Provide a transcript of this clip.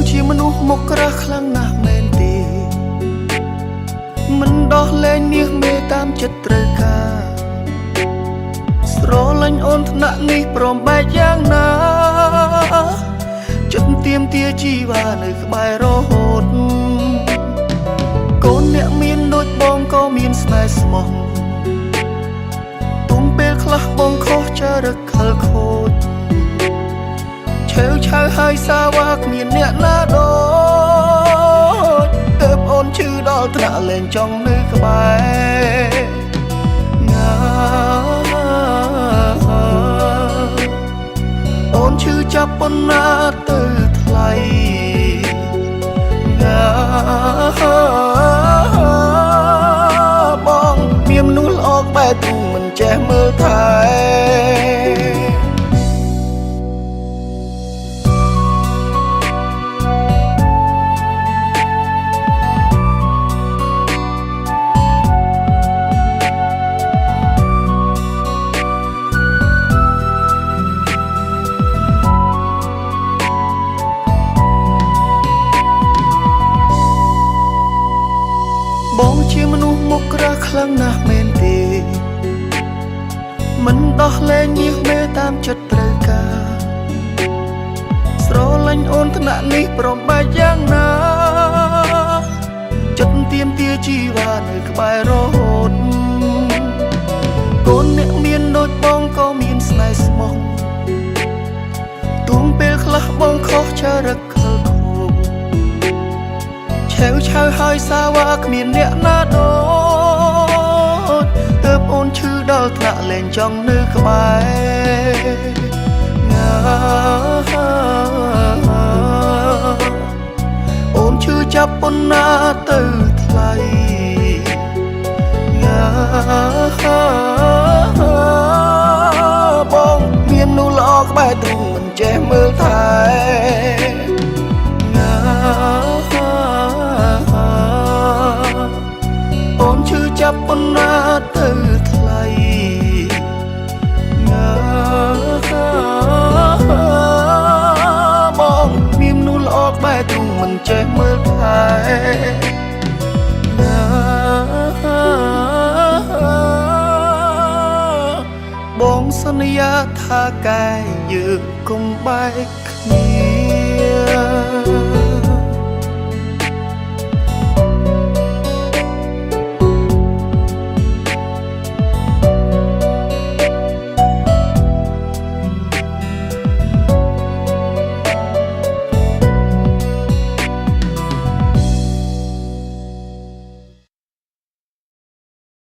ជាមនុស្សមកក្រាស់ខ្លាំងណាស់មែនទេមិនដោះលែងមាសមេតាមចិត្តត្រូវការស្រលាញ់អូនថ្នាក់នេះព្រមបែកយ៉ាងណាចិត្តទៀមទាជីវ៉ានៅក្បែររហូតកូនអ្នកមានដូចបងក៏មានស្នេហ៍ស្មោះទុំពេលខ្លះបងខុសចរិតខលខូចឆេវឆៅហើយសាវ៉ាគ្មានអ្នកណាដូចទើបអូនឈឺដល់ថ្នាក់លែងចង់នៅក្បែរណាអូនឈឺចាប់ប៉ុណ្ណាទៅថ្លៃណាបងមានមនុស្សល្អក្បែរទូមិនចេះមើលថែបងជាមនុស្សមកក្រាស់ខ្លាំងណាស់មែនទេមិនដោះលែងមាសមេតាមចិត្តត្រូវការស្រលាញ់អូនថ្នាក់នេះព្រមបែកយ៉ាងណាចិត្តទៀមទាជីវ៉ានៅក្បែររហូតកូនអ្នកមានដូចបងក៏មានស្នេហ៍ស្មោះទុំពេលខ្លះបងខុសចរិតខលខូចឆេវឆៅហើយសាវ៉ាគ្មានអ្នកណាដូចទើបអូនឈឺដល់ថ្នាក់លែងចង់នៅក្បែរណាអូនឈឺចាប់ប៉ុណ្ណាទៅថ្លៃណាបងមានមនុស្សល្អក្បែរទ្រូងមិនចេះមើលថែណាអូនឈឺចាប់ប៉ុណ្ណាទៅថ្លៃណាបងមានមនុស្សល្អក្បែរទ្រូងមិនចេះមើលថែណាបងសន្យាថាកាយយើងកុំបែកគ្នា